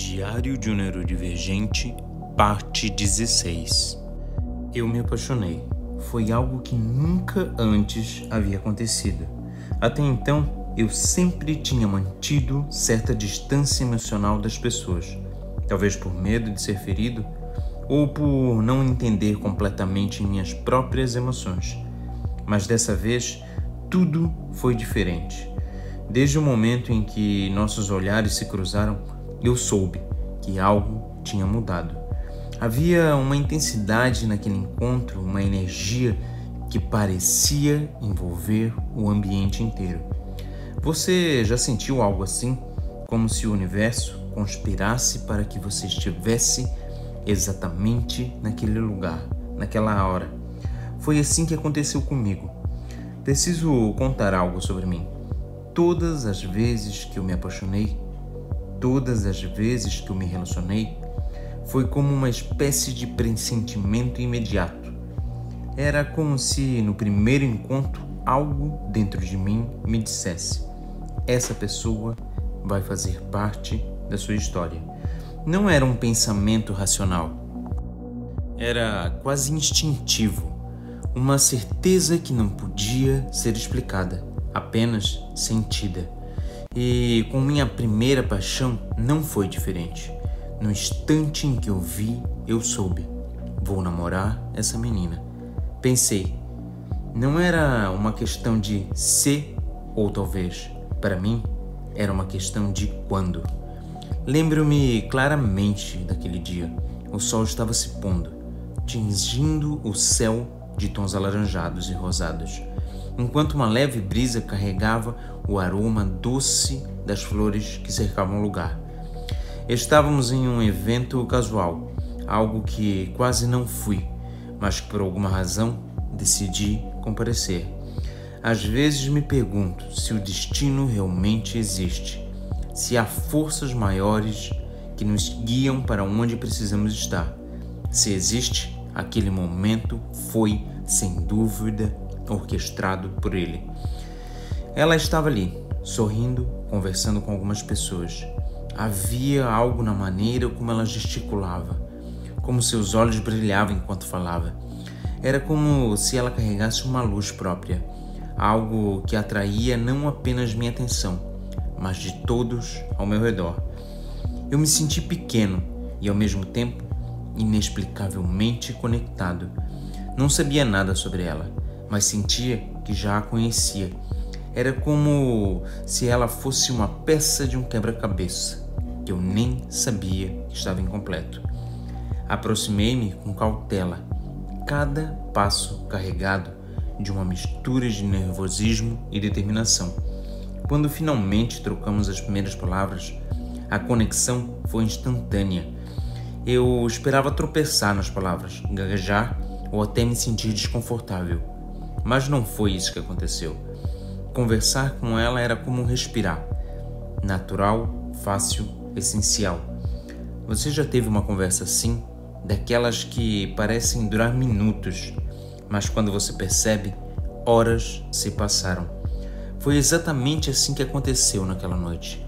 Diário de um Neurodivergente, parte 16. Eu me apaixonei. Foi algo que nunca antes havia acontecido. Até então, eu sempre tinha mantido certa distância emocional das pessoas. Talvez por medo de ser ferido ou por não entender completamente minhas próprias emoções. Mas dessa vez, tudo foi diferente. Desde o momento em que nossos olhares se cruzaram, eu soube que algo tinha mudado. Havia uma intensidade naquele encontro, uma energia que parecia envolver o ambiente inteiro. Você já sentiu algo assim? Como se o universo conspirasse para que você estivesse exatamente naquele lugar, naquela hora. Foi assim que aconteceu comigo. Preciso contar algo sobre mim. Todas as vezes que eu me apaixonei, todas as vezes que eu me relacionei, foi como uma espécie de pressentimento imediato. Era como se no primeiro encontro algo dentro de mim me dissesse: essa pessoa vai fazer parte da sua história. Não era um pensamento racional. Era quase instintivo, uma certeza que não podia ser explicada, apenas sentida. E com minha primeira paixão não foi diferente. No instante em que eu vi, eu soube: vou namorar essa menina. Pensei, não era uma questão de se ou talvez. Para mim, era uma questão de quando. Lembro-me claramente daquele dia. O sol estava se pondo, tingindo o céu de tons alaranjados e rosados, enquanto uma leve brisa carregava o aroma doce das flores que cercavam o lugar. Estávamos em um evento casual, algo que quase não fui, mas que por alguma razão decidi comparecer. Às vezes me pergunto se o destino realmente existe, se há forças maiores que nos guiam para onde precisamos estar. Se existe, aquele momento foi, sem dúvida, orquestrado por ele. Ela estava ali, sorrindo, conversando com algumas pessoas. Havia algo na maneira como ela gesticulava, como seus olhos brilhavam enquanto falava. Era como se ela carregasse uma luz própria, algo que atraía não apenas minha atenção, mas de todos ao meu redor. Eu me senti pequeno e, ao mesmo tempo, inexplicavelmente conectado. Não sabia nada sobre ela, mas sentia que já a conhecia. Era como se ela fosse uma peça de um quebra-cabeça, que eu nem sabia que estava incompleto. Aproximei-me com cautela, cada passo carregado de uma mistura de nervosismo e determinação. Quando finalmente trocamos as primeiras palavras, a conexão foi instantânea. Eu esperava tropeçar nas palavras, gaguejar ou até me sentir desconfortável. Mas não foi isso que aconteceu. Conversar com ela era como respirar. Natural, fácil, essencial. Você já teve uma conversa assim? Daquelas que parecem durar minutos, mas quando você percebe, horas se passaram. Foi exatamente assim que aconteceu naquela noite.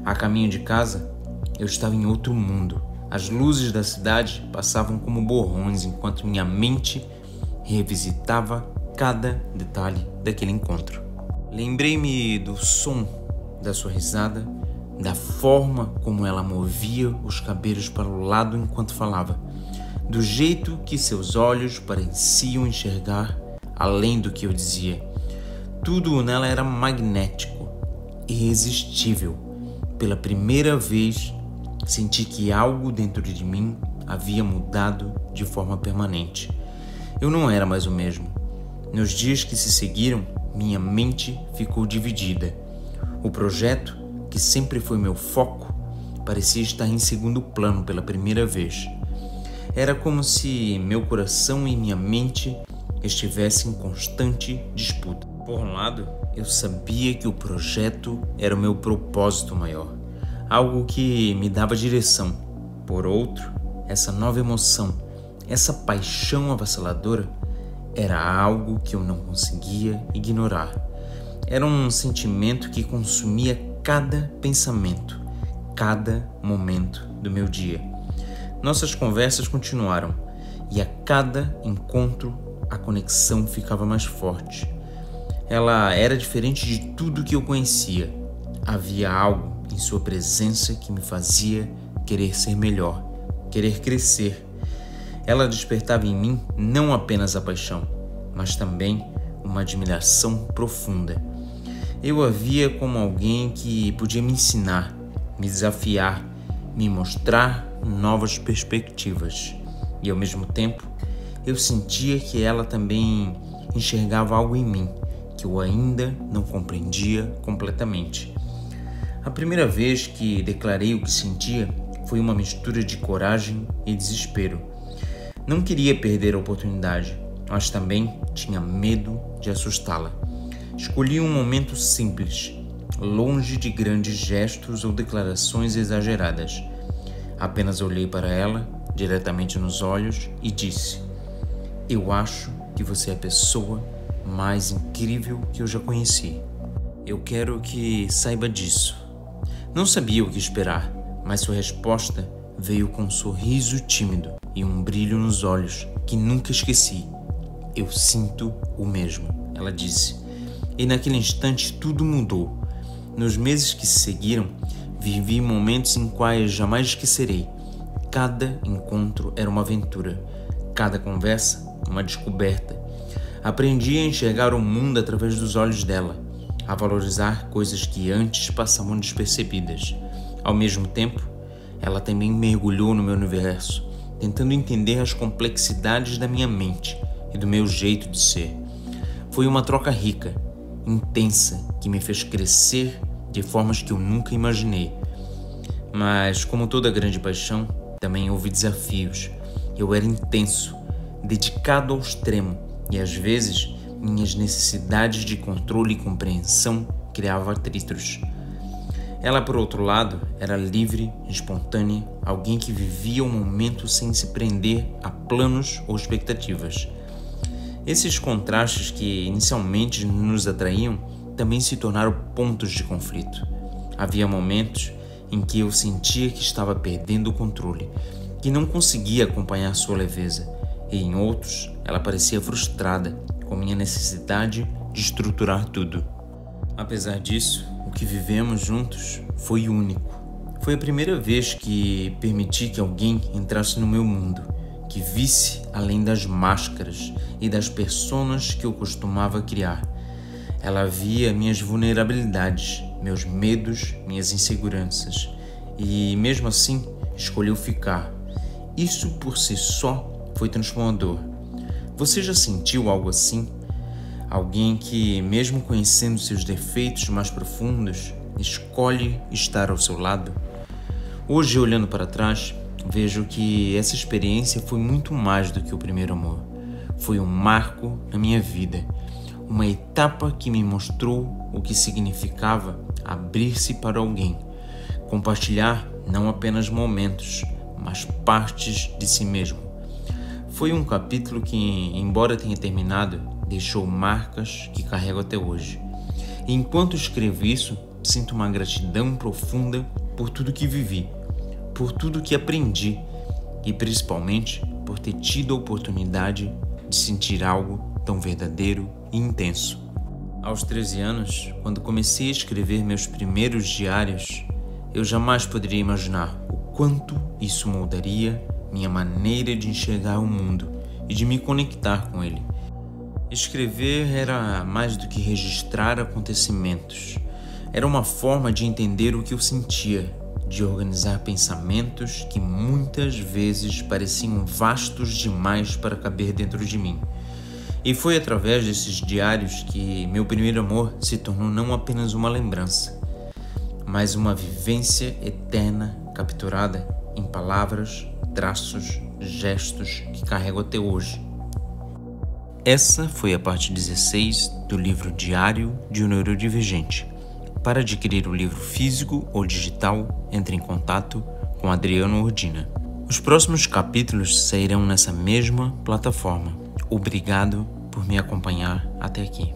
A caminho de casa, eu estava em outro mundo. As luzes da cidade passavam como borrões enquanto minha mente revisitava cada detalhe daquele encontro. Lembrei-me do som da sua risada, da forma como ela movia os cabelos para o lado enquanto falava, do jeito que seus olhos pareciam enxergar além do que eu dizia. Tudo nela era magnético, irresistível. Pela primeira vez, senti que algo dentro de mim havia mudado de forma permanente. Eu não era mais o mesmo. Nos dias que se seguiram, minha mente ficou dividida. O projeto, que sempre foi meu foco, parecia estar em segundo plano pela primeira vez. Era como se meu coração e minha mente estivessem em constante disputa. Por um lado, eu sabia que o projeto era o meu propósito maior, algo que me dava direção. Por outro, essa nova emoção, essa paixão avassaladora, era algo que eu não conseguia ignorar. Era um sentimento que consumia cada pensamento, cada momento do meu dia. Nossas conversas continuaram e a cada encontro a conexão ficava mais forte. Ela era diferente de tudo que eu conhecia. Havia algo em sua presença que me fazia querer ser melhor, querer crescer. Ela despertava em mim não apenas a paixão, mas também uma admiração profunda. Eu a via como alguém que podia me ensinar, me desafiar, me mostrar novas perspectivas. E ao mesmo tempo, eu sentia que ela também enxergava algo em mim que eu ainda não compreendia completamente. A primeira vez que declarei o que sentia foi uma mistura de coragem e desespero. Não queria perder a oportunidade, mas também tinha medo de assustá-la. Escolhi um momento simples, longe de grandes gestos ou declarações exageradas. Apenas olhei para ela, diretamente nos olhos, e disse: "Eu acho que você é a pessoa mais incrível que eu já conheci. Eu quero que saiba disso." Não sabia o que esperar, mas sua resposta veio com um sorriso tímido e um brilho nos olhos que nunca esqueci. "Eu sinto o mesmo", ela disse. E naquele instante tudo mudou. Nos meses que se seguiram, vivi momentos em quais jamais esquecerei. Cada encontro era uma aventura, cada conversa uma descoberta. Aprendi a enxergar o mundo através dos olhos dela, a valorizar coisas que antes passavam despercebidas. Ao mesmo tempo, ela também mergulhou no meu universo, tentando entender as complexidades da minha mente e do meu jeito de ser. Foi uma troca rica, intensa, que me fez crescer de formas que eu nunca imaginei. Mas, como toda grande paixão, também houve desafios. Eu era intenso, dedicado ao extremo, e às vezes minhas necessidades de controle e compreensão criavam atritos. Ela, por outro lado, era livre, espontânea, alguém que vivia o momento sem se prender a planos ou expectativas. Esses contrastes que inicialmente nos atraíam também se tornaram pontos de conflito. Havia momentos em que eu sentia que estava perdendo o controle, que não conseguia acompanhar sua leveza, e em outros ela parecia frustrada com minha necessidade de estruturar tudo. Apesar disso, o que vivemos juntos foi único. Foi a primeira vez que permiti que alguém entrasse no meu mundo, que visse além das máscaras e das personas que eu costumava criar. Ela via minhas vulnerabilidades, meus medos, minhas inseguranças, e mesmo assim escolheu ficar. Isso por si só foi transformador. Você já sentiu algo assim? Alguém que, mesmo conhecendo seus defeitos mais profundos, escolhe estar ao seu lado? Hoje, olhando para trás, vejo que essa experiência foi muito mais do que o primeiro amor. Foi um marco na minha vida, uma etapa que me mostrou o que significava abrir-se para alguém, compartilhar não apenas momentos, mas partes de si mesmo. Foi um capítulo que, embora tenha terminado, deixou marcas que carrego até hoje. E enquanto escrevo isso, sinto uma gratidão profunda por tudo que vivi, por tudo que aprendi e principalmente por ter tido a oportunidade de sentir algo tão verdadeiro e intenso. Aos 13 anos, quando comecei a escrever meus primeiros diários, eu jamais poderia imaginar o quanto isso moldaria minha maneira de enxergar o mundo e de me conectar com ele. Escrever era mais do que registrar acontecimentos. Era uma forma de entender o que eu sentia, de organizar pensamentos que muitas vezes pareciam vastos demais para caber dentro de mim. E foi através desses diários que meu primeiro amor se tornou não apenas uma lembrança, mas uma vivência eterna capturada em palavras, traços, gestos que carrego até hoje. Essa foi a parte 16 do livro Diário de um Neurodivergente. Para adquirir o livro físico ou digital, entre em contato com Adriano Ordina. Os próximos capítulos sairão nessa mesma plataforma. Obrigado por me acompanhar até aqui.